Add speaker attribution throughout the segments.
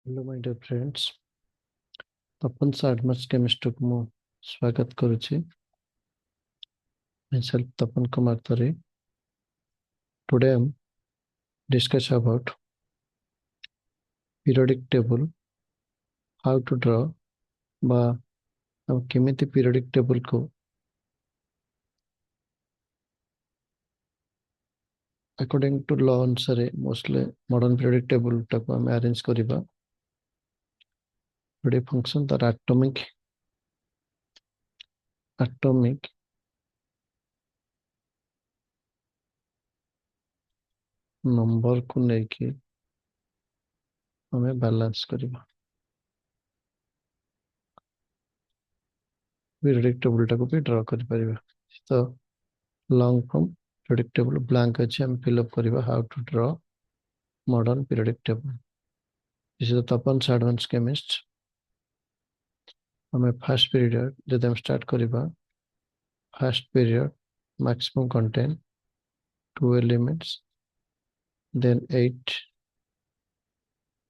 Speaker 1: Hello my dear friends. Tapan से advance chemistry को मैं स्वागत करुच्ची। myself तपन कुमार तरी. Today I'm discuss about periodic table, how to draw বা ଆମେ କେମିତି periodic table को according to law ଅନୁସାରେ mostly modern periodic table ଟାକୁ ଆମେ arrange କରିବା। ଗୋଟେ function ତାର atomic number को ନେଇକି ଆମେ balance କରିବା। periodic table ଟାକୁ ବି draw କରିପାରିବା। ତ long form periodic table blank ଅଛି, ଆମେ fill up କରିବା how to draw modern periodic table. This is the Tapan's advanced chemist. हमें first period जब हम start करिबा, first period maximum contain 2 elements, then 8,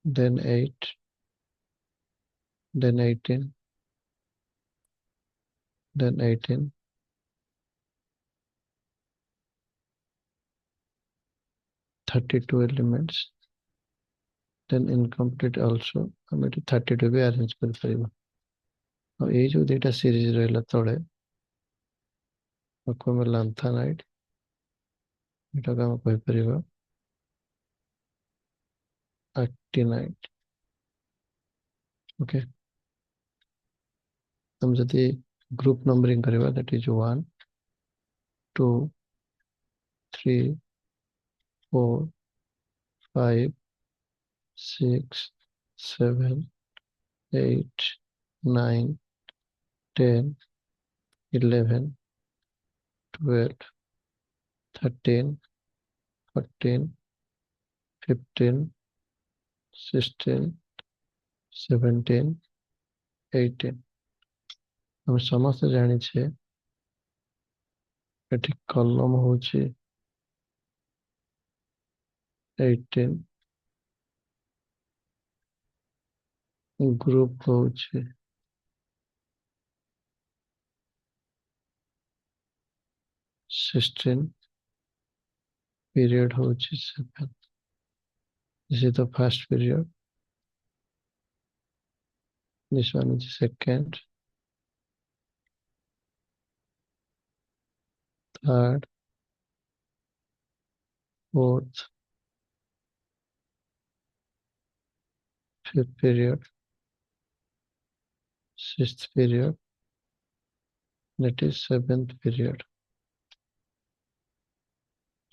Speaker 1: then 8, then 18, then 18, 32 elements, then incomplete also हमें 32 भी arrange कर Paribas. और ये जो डेटा सीरीज रहला तळे आपको में lanthanide एटा का हम कहि परिबा actinide। ओके, हम जति ग्रुप नंबरिंग करिबा दैट इज 1 2 3 4 5 6 7 8 9 10 11 12 13 14 15 16 17 18 हम समस्त जानी छे एठी कॉलम होची 18, ग्रुप होची 16, पीरियड होची 7. This is the first period. This one is second, third, fourth, fifth period, sixth period, that is seventh period.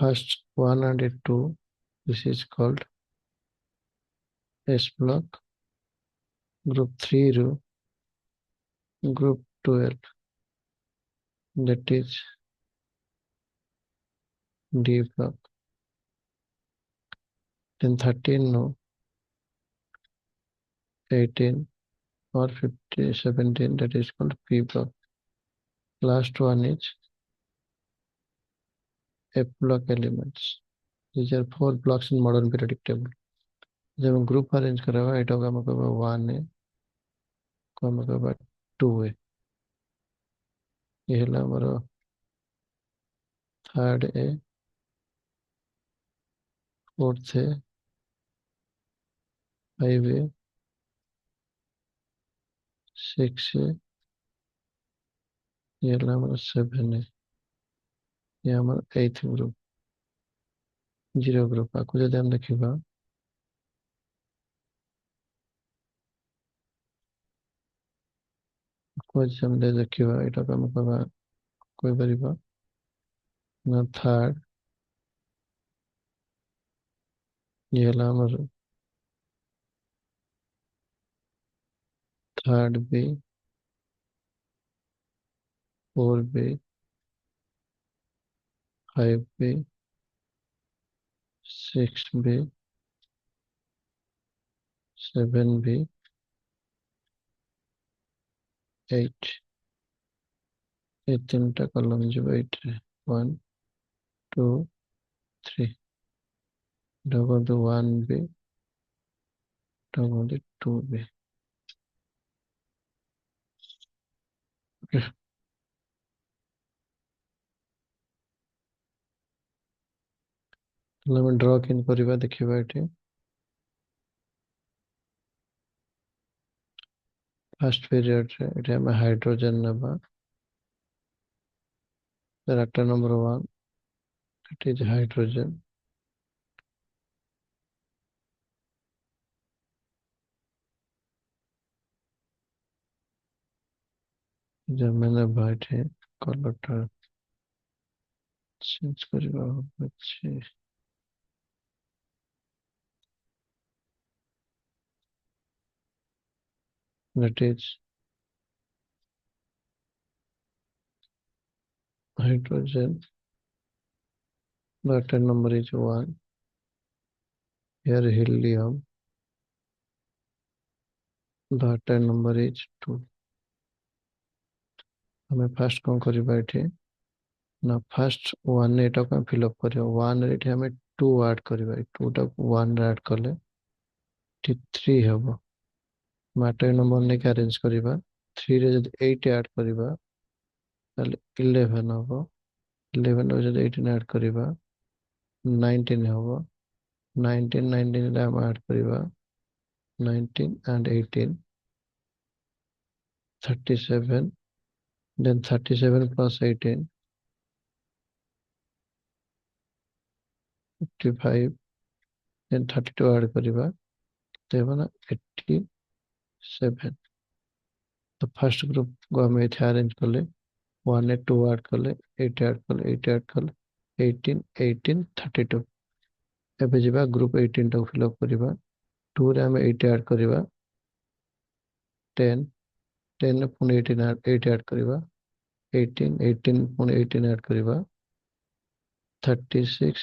Speaker 1: First 1 and 2, this is called S block. Group 3 row, group 12, that is D block. Then 13 no, 18 or 15, 17, that is called P block. Last one is F block elements. These are 4 blocks in modern periodic table. जब हम group arrange करेगा एटा को हम कहबा 1 है, को हम कहबा 2 है। ये हला हमरो थर्ड है, फोर्थ है, 5 है, 6 है, ये हला हमरो 7 है। ये हमर 8th ग्रुप, 0 ग्रुप। आकु जदि हम देखिबा कुछ हम देखिबा एटा को हम कहबा कोई परिबा ना थर्ड, ये हला हमर third B, 4 B, 5 B, 6 B, 7 B, 8। ये तीनटा कॉलम जो 8 है, 1 2 3। Double 1 B, only 2b. Okay. ଆମେ ଡ୍ର କେମିତି କରିବା ଦେଖିବା ଏଠି। ଫାର୍ଷ୍ଟ ପିରିୟଡରେ ଏଠି ଆମେ ହାଇଡ୍ରୋଜେନ ନେବା। reactor number 1, that is hydrogen. जब मैंने बैठे कलरटा चेंज କରିବା ଅଛି। that is hydrogen. The atom number is 1. Here helium. The atom number is 2. हमें फर्स्ट कौन କରିବା ଏଠି ନା ଫାର୍ଷ୍ଟ 1 ଏଟାକୁ ଆମେ ଫିଲ୍ ଅପ୍ କରିବା। 1 ରେ ଏଠି ଆମେ 2 ଆଡ୍ କରିବା। ଏ 2 ଟାକୁ 1 ରେ ଆଡ୍ କଲେ ଏଠି 3 ହେବ। ଆଟୋମିକ ନମ୍ବର ନେଇକି ଆରେଞ୍ଜ କରିବା। 3 ରେ ଯଦି 8 ଆଡ୍ କରିବା ତାହେଲେ 11 ହେବ। 11 ରେ ଯଦି 18 ଆଡ୍ କରିବା 19 ହେବ। 19 ରେ ଆମେ ଆଡ୍ କରିବା 19 and 18 37, then 37 plus 18 55, then 32 add କରିବା ତେବେ 87। तो फर्स्ट ग्रुप को हम एथे अरेंज कले 1 2 ऐड कले 8 ऐड कले 8 ऐड कले 18 18 32। एबे जिबा ग्रुप 18 टा फिल अप करिबा। 2 रे हम 8 ऐड करिबा 10 10 रे पुनी 18 ऐड 8 ऐड करिबा 18 18 पुनी 18 ऐड करिबा 36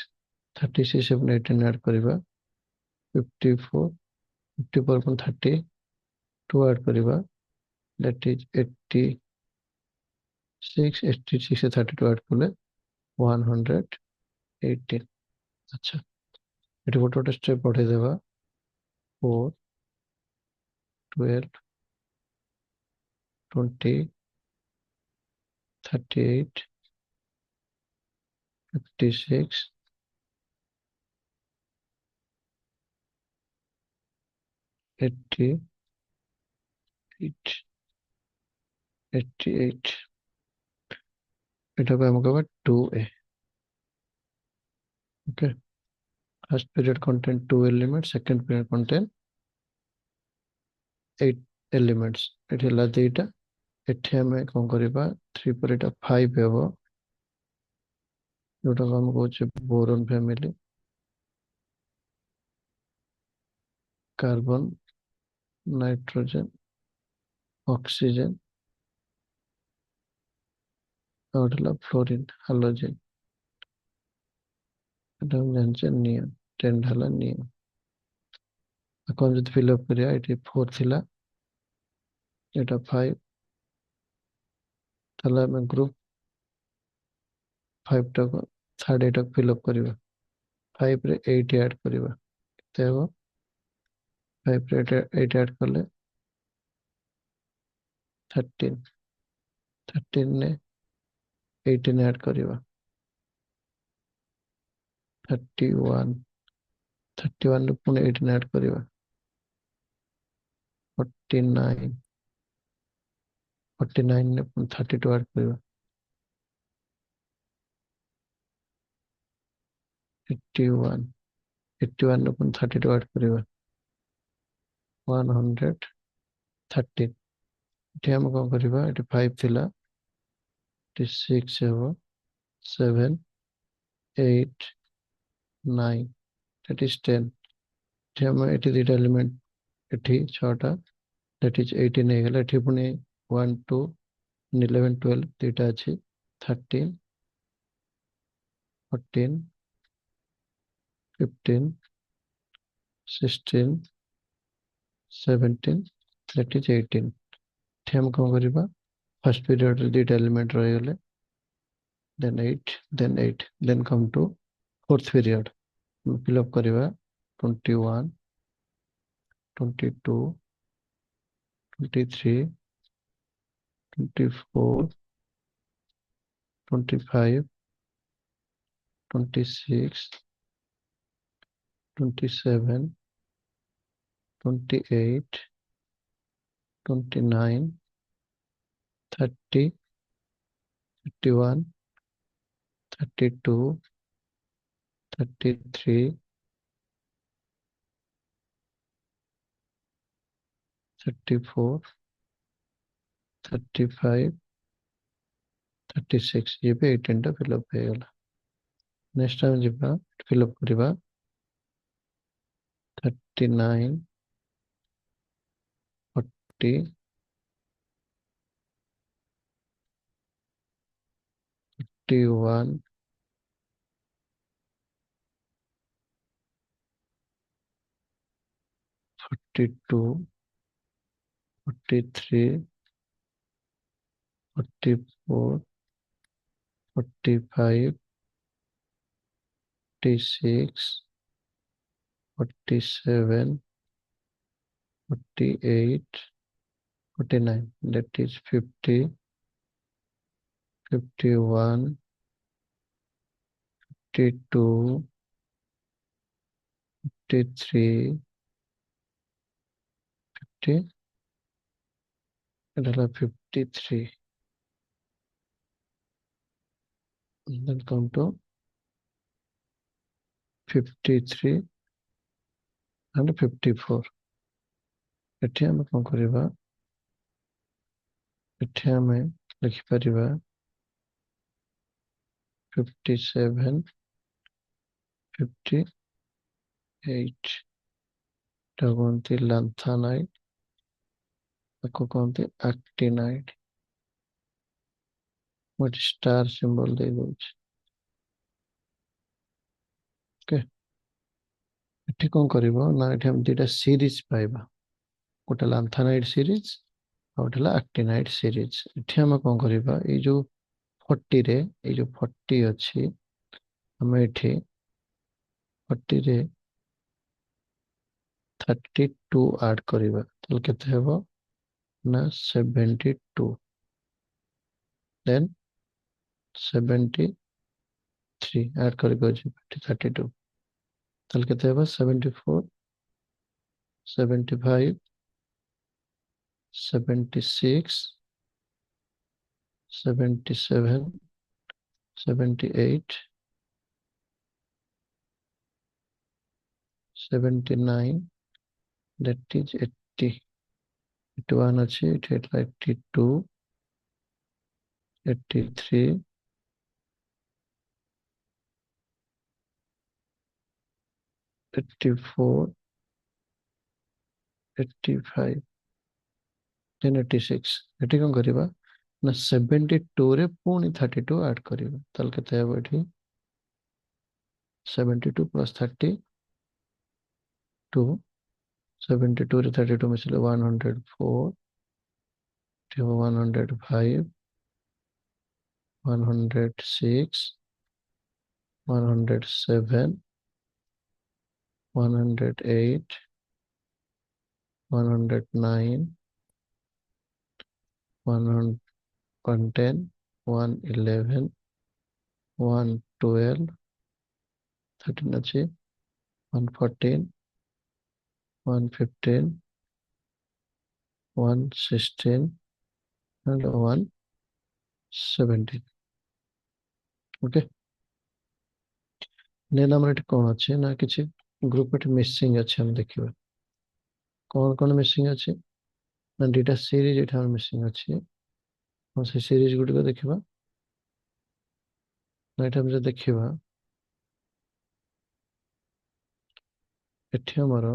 Speaker 1: 36 से पुनी 18 ऐड करिबा 54 54 पुनी 32 ऐड करिबा that is 86 86 से 32 ऐड कले 118। अच्छा ଏଠି ଗୋଟେ ଗୋଟେ ଷ୍ଟେପ୍ ପଢେଇ ଦେବା। 4 12 20 38 56 88 88। ଏଟାକୁ ଆମେ କହିବା 2a। Okay first period contain 2 elements, second period contain 8 elements। ଏଠି ହେଲା ଦୁଇଟା। ଏଠି ଆମେ କ'ଣ କରିବା 3 ପରେ ଏଟା 5 ହେବ ଯୋଉଟାକୁ ଆମେ କହୁଛେ boron family. Carbon nitrogen oxygen और फ्लोरीन हाइड्रोजन এটা हम जानचे नियन 10 ढाला नियन। এখন যদি ফিল আপ করিয়া এটি 4 ଥିଲା এটা 5 তাহলে ଆମେ ଗ୍ରୁପ 5 ଟାକୁ ଥାର୍ଡ ଏଟାକୁ ଫିଲ ଅପ୍ କରିବା। 5 ରେ 8 ଆଡ୍ କରିବା କେତେ ହେବ 5 ରେ 8 ଆଡ୍ କଲେ 13 13 ରେ 18 ଆଡ୍ କରିବା 31 31 ରେ ପୁଣି 18 ଆଡ୍ କରିବା 49 49 ରେ ପୁଣି 32 ଆଡ୍ କରିବା 81 81 ରେ ପୁଣି 32 ଆଡ୍ କରିବା 113। ଏଠି ଆମେ କ'ଣ କରିବା ଏଠି 5 ଥିଲା ଏଠି 6 ହେବ 7 8 9 that is 10। ଏଠି ଆମେ ଏଠି ଦୁଇଟା ଏଲିମେଣ୍ଟ ଏଠି 6ଟା that is 18 ହେଇଗଲା। ଏଠି ପୁଣି 1 2 11 12 ଦୁଇଟା ଅଛି 13 14 15 16 17 that is 18। ଏଠି ଆମେ କ'ଣ କରିବା ଫାର୍ଷ୍ଟ ପିରିୟଡରେ ଦୁଇଟା ଏଲିମେଣ୍ଟ ରହିଗଲେ then 8 then come to fourth period। fill up କରିବା 21 22, 23, 24, 25, 26, 27, 28, 29, 30, 31, 32, 33, 34, 35, 36 ये भी 18 टा फिलअप ହେଇଗଲା। नेक्स्ट टाइम ଯିବା फिलअप କରିବା 39, 40, 41, 42, 43, 44, 45, 46, 47, 48, 49. That is 50, 51, 52, 53, 50. এটা 53. Then come to 53 and 54. ଏଠି ଆମେ କଣ କରିବା? ଏଠି ଆମେ ଲେଖିପାରିବା 57, 58. ଏଟାକୁ କୁହନ୍ତି ଲାନ୍ଥାନାଇଡ୍, ତାକୁ କୁହନ୍ତି ଆକ୍ଟିନାଇଡ୍। ମୁଁ ଏଠି ଷ୍ଟାର ସିମ୍ବଲ ଦେଇ ଦଉଛି। ଓକେ, ଏଠି କଣ କରିବ ନା ଏଠି ଆମେ ଦିଟା ସିରିଜ ପାଇବା, ଗୋଟେ ଲାନ୍ଥାନାଇଡ୍ ସିରିଜ ଆଉ ଗୋଟେ ହେଲା ଆକ୍ଟିନାଇଡ୍ ସିରିଜ। ଏଠି ଆମେ କଣ କରିବା, ଏଇ ଯୋଉ 40ରେ ଏଇ ଯୋଉ 40 ଅଛି, ଆମେ ଏଠି 40ରେ 32 ଆଡ୍ କରିବା, ତାହେଲେ କେତେ ହେବ ନା 72, ଦେନ୍ 73 ଆଡ୍ କରିକି ଅଛି 32, ତାହେଲେ କେତେ ହେବ 74, 75, 76, 77, 78, 79, that is 80, 81 ଅଛି ଏଠି, ହେଲା 82, 83, 84, 85, then 86। ଏଠି କଣ କରିବା ନା 72 ରେ ପୁଣି 32 ଆଡ୍ କରିବା, ତାହେଲେ କେତେ ହେବ ଏଠି 72 plus 32, 72 ରେ 32 ମିଶିଲେ 104, ଏଠି ହେବ 105, 106, 107, 108, 109, 110, 111, 112, 13 ଅଛି, 114, 115, 116 and 117। ଓକେ, ଦେନ୍ ଆମର ଏଠି କଣ ଅଛି ନା କିଛି ଗ୍ରୁପ ଏଠି ମିସିଂ ଅଛି, ଆମେ ଦେଖିବା କଣ କଣ ମିସିଂ ଅଛି ନା ଦିଟା ସିରିଜ ଏଠି ଆମର ମିସିଂ ଅଛି। ହଁ, ସେ ସିରିଜ ଗୁଡ଼ିକ ଦେଖିବା। ନା ଏଠି ଆମେ ଯଦି ଦେଖିବା ଏଠି ଆମର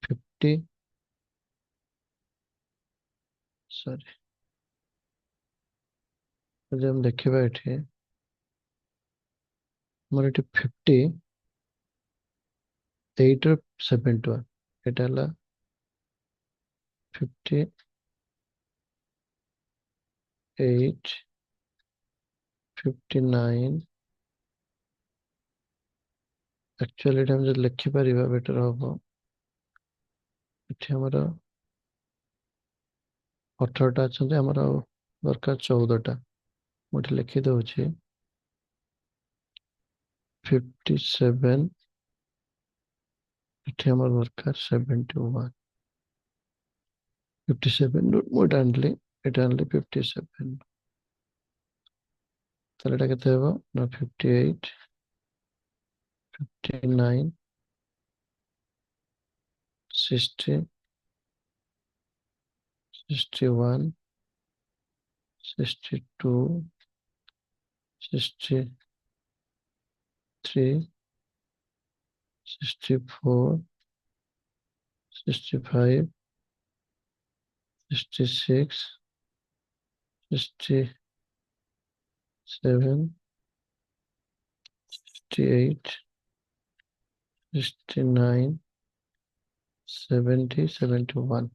Speaker 1: 50, ସରି, ଯଦି ଆମେ ଦେଖିବା ଏଠି ଆମର ଏଠି 58 ର 71, এটা ହେଲା 58, 59। ଆକ୍ଚୁଆଲି ଏଠି ଆମେ ଯଦି ଲେଖିପାରିବା ବେଟର ହବ ଏଠି ଆମର 18ଟା ଅଛନ୍ତି, ଆମର ଦରକାର 14ଟା। ମୁଁ ଏଠି ଲେଖି ଦଉଛି 57, ଏଠି ଆମର ଦରକାର 71। 57 ରୁ ମୁଁ ଏଟା ଆଣିଲି 57, ତାହେଲେ ଏଟା କେତେ ହେବ ନା 58, 59, 60, 61, 62, 63, 64, 65, 66, 67, 68, 69, 70, 71।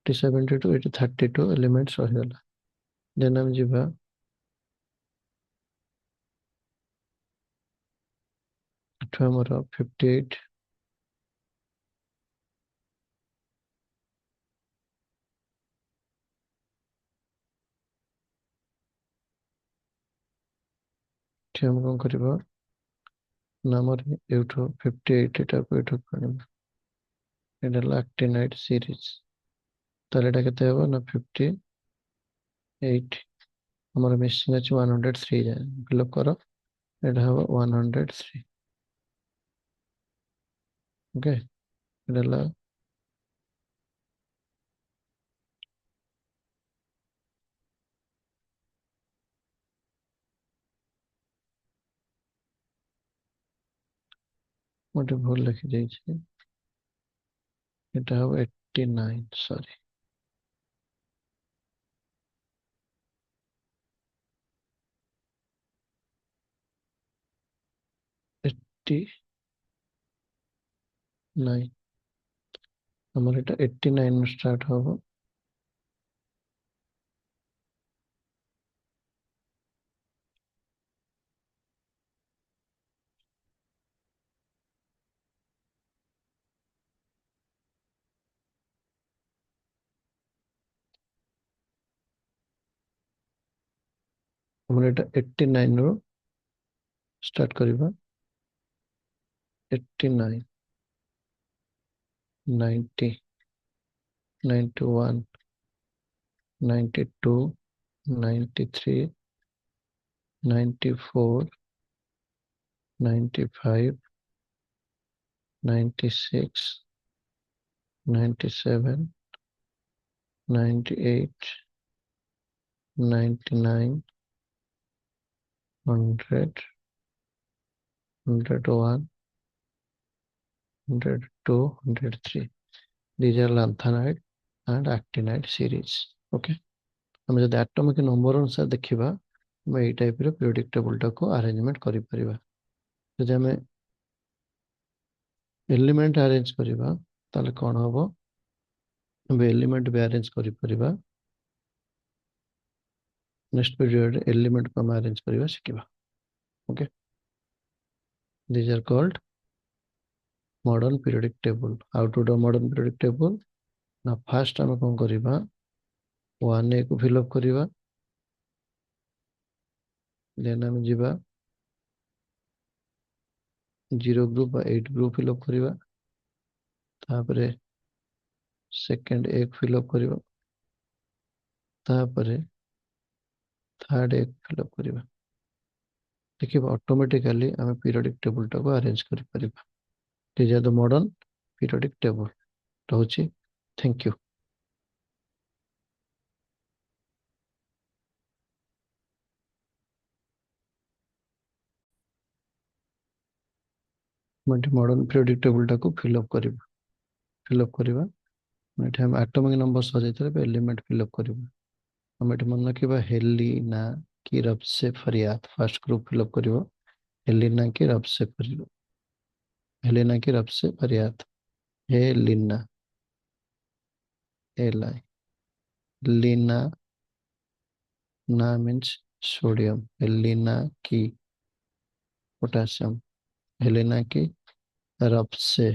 Speaker 1: 72 ଏଠି 32 ଏଲିମେଣ୍ଟସ୍ ରହିଗଲା। ଦେନ୍ ଆମେ ଯିବା ଏଠୁ ଆମର 58, ଏଠି ଆମେ କଣ କରିବା ନା ଆମର ଏଇଠୁ 58 ଏଟାକୁ ଏଠୁ ଆଣିବା। ଏଇଟା ହେଲା ଆକ୍ଟିନାଇଡ୍ ସିରିଜ, ତାହେଲେ ଏଟା କେତେ ହେବ ନା 58। ଆମର ମିସିଂ ଅଛି 103, ଫିଲ୍ଅପ୍ କର। ଏଇଟା ହେବ 103। ଓକେ, ଏଇଟା ହେଲା ମୁଁ ଟିକେ ଭୁଲ ଲେଖିଦେଇଛି, এটা হবে 89, সরি। 89, আমার এটা 89 স্টার্ট হবে। ଆମର এটা 89 ରୁ ଷ୍ଟାର୍ଟ କରିବା। 89, 90, 91, 92, 93, 94, 95, 96, 97, 98, 99, 100, 101, 102, 103। These are lanthanide and actinide series. Okay, ଆମେ ଯଦି ଆଟମିକ ନମ୍ବର ଅନୁସାରେ ଦେଖିବା, ଆମେ ଏଇ ଟାଇପର ପିରିୟଡିକ ଟେବୁଲଟାକୁ ଆରେଞ୍ଜମେଣ୍ଟ କରିପାରିବା। ଯଦି ଆମେ ଏଲିମେଣ୍ଟ ଆରେଞ୍ଜ କରିବା ତାହେଲେ କ'ଣ ହବ, ଆମେ ଏଲିମେଣ୍ଟ ବି ଆରେଞ୍ଜ କରିପାରିବା। ନେକ୍ସଟ ପିରିୟଡରେ ଏଲିମେଣ୍ଟକୁ ଆମେ ଆରେଞ୍ଜ କରିବା ଶିଖିବା। Okay, these are called modern periodic table. How to do modern periodic table? ନା ଫାଷ୍ଟ ଆମେ କ'ଣ କରିବା, 1A କୁ ଫିଲ୍ଅପ୍ କରିବା। ଦେନ୍ ଆମେ ଯିବା 0 ଗ୍ରୁପ ବା 8 ଗ୍ରୁପ ଫିଲ୍ଅପ୍ କରିବା। ତାପରେ ସେକେଣ୍ଡ A କୁ ଫିଲ୍ଅପ୍ କରିବା। ତାପରେ ଥାର୍ଡ A କୁ ଫିଲ୍ଅପ୍ କରିବା। ଦେଖିବା ଅଟୋମେଟିକାଲି ଆମେ ପିରିୟଡିକ ଟେବୁଲଟାକୁ ଆରେଞ୍ଜ କରିପାରିବା। These are the modern periodic table. ରହୁଛି, ଥ୍ୟାଙ୍କ ୟୁ। ଆମେ ଏଠି ମଡର୍ନ ପିରିୟଡିକ ଟେବୁଲଟାକୁ ଫିଲ୍ଅପ୍ କରିବା। ଏଠି ଆମେ ଆଟମିକ ନମ୍ବର ସଜାଇଥିଲେ ଏବେ ଏଲିମେଣ୍ଟ ଫିଲ୍ଅପ୍ କରିବା। ଆମେ ଏଠି ମନେ ରଖିବା ହେଲିନା କି ରବସେ ଫରିୟାଦ। ଫାଷ୍ଟ ଗ୍ରୁପ ଫିଲ୍ଅପ୍ କରିବ ହେଲିନା କି ରବସେ ଫରିୟାଦ। ହେଲିନା କି ରବସେ ଫରିୟାଦ। ହେଲିନା, एल आई। लीना, ना मीन्स सोडियम। हेलिना की पोटेशियम। हेलिना की रब से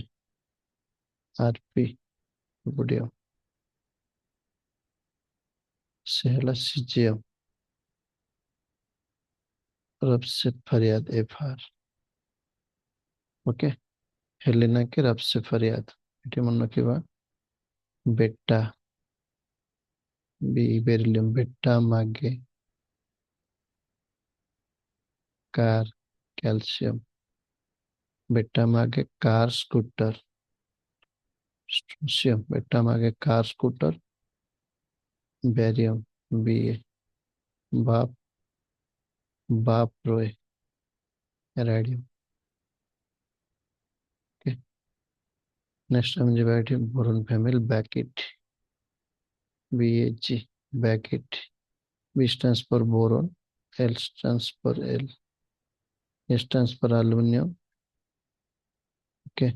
Speaker 1: आरपी। बुडियम से है सीजियम रब से फरियाद एफआर ओके हेलेना के रब से फरियाद এটি মনে রাখিবা बेटा बी बेरिलियम बेटा मागे कार कैल्शियम बेटा मागे कार स्कूटर स्ट्रोंशियम बेटा मागे कार स्कूटर बेरियम बी बाप बाप रोए रेडियम ओके नेक्स्ट हम जो बैठे बोरॉन फैमिली बैकिट BAG बैकिट B stands for boron L stands for L A stands for aluminum okay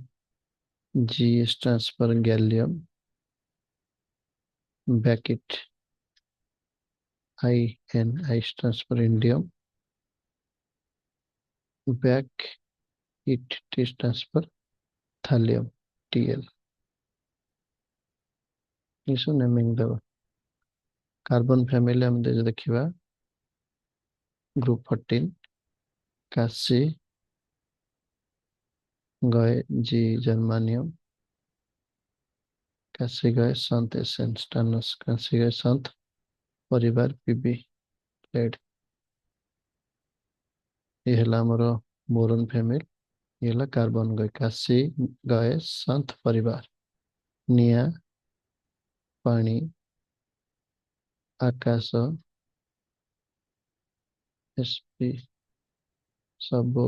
Speaker 1: G stands for gallium Beckett I stands for indium back it T stands for thallium TL इस naming दबा carbon family हम देखिबा group 14 कासी गए जी germanium कासी गए संत एसेंस्टानस कासी गए संत परिवार पीबी प्लेड ये हला हमरो बोरॉन फैमिली ये हला कार्बन गए कासी गए संत परिवार निया पानी आकाश एसपी सब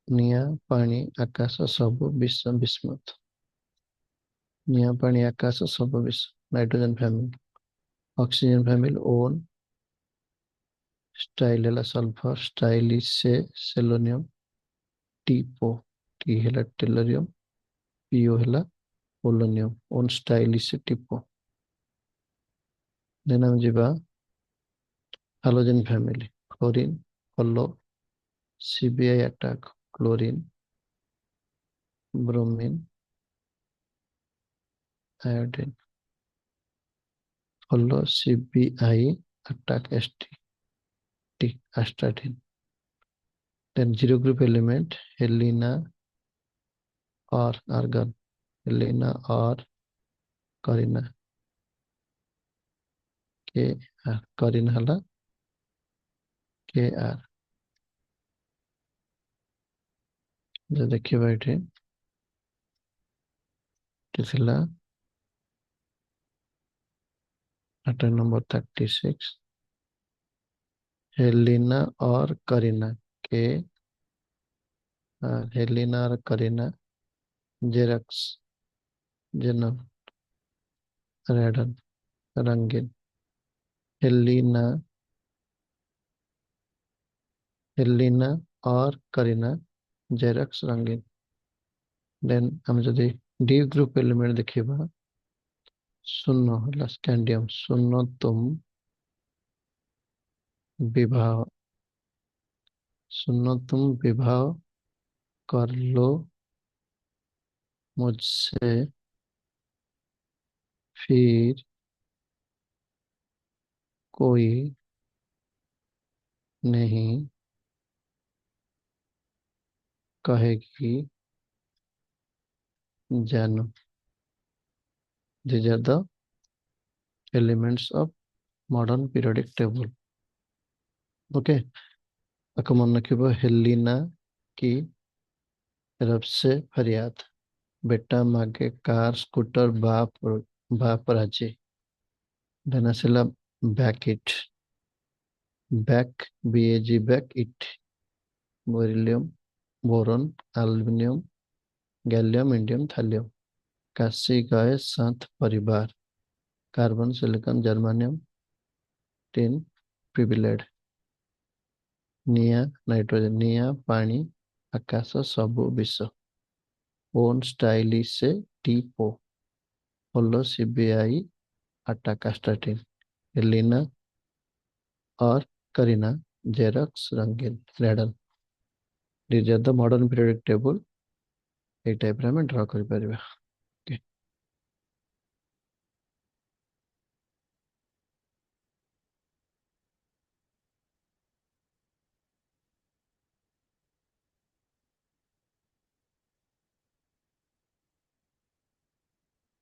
Speaker 1: निया पानी आकाश सब विश्व विस्मत निया पानी आकाश सब विश्व नाइट्रोजन फैमिली ऑक्सीजन फैमिली ओन स्टाइल सल्फर स्टाइल से सेलोनियम टीपो टी है टेलोरियम पीओ है पोलोनियम ओन स्टाइल से टीपो देन हम जीवा halogen family chlorine follow CBI attack chlorine bromine iodine follow CBI attack ST astatine then zero group element हेलिना और आर्गन हेलिना और करीना के आर करीना हला के आर जो देखिए बैठे ଥିଲା अटैक नंबर 36 हेलिना और करीना के हेलिना और करीना जेरक्स जनम रेडन रंगीन हेलिना हेलिना और करीना जेरक्स रंगीन देन हम जदि डी ग्रुप एलिमेंट देखिबा शून्य होला स्कैंडियम शून्य तुम विवाह शून्य तुम विवाह कर लो मुझसे फिर कोई नहीं कहेगी जानो these are the elements of modern periodic table okay अको मन रखिबो हेलिना की तरफ से फरियाद बेटा मागे कार स्कूटर बाप राजी देन आसिला बैक इट बैक BAG बैक इट beryllium boron aluminium gallium indium thallium Kashi गए सात परिवार कार्बन सिलिकॉन जर्मानियम टिन प्रिविलेड निया नाइट्रोजन निया पानी आकाश सबु विश्व ओन स्टाइल से टीपो होलो सीबीआई अटैक स्टार्टिंग एलिना और करीना जेरक्स रंगीन रेडन these are the modern periodic table। এই ଟାଇପ୍ରେ ଆମେ ଡ୍ର କରିପାରିବା।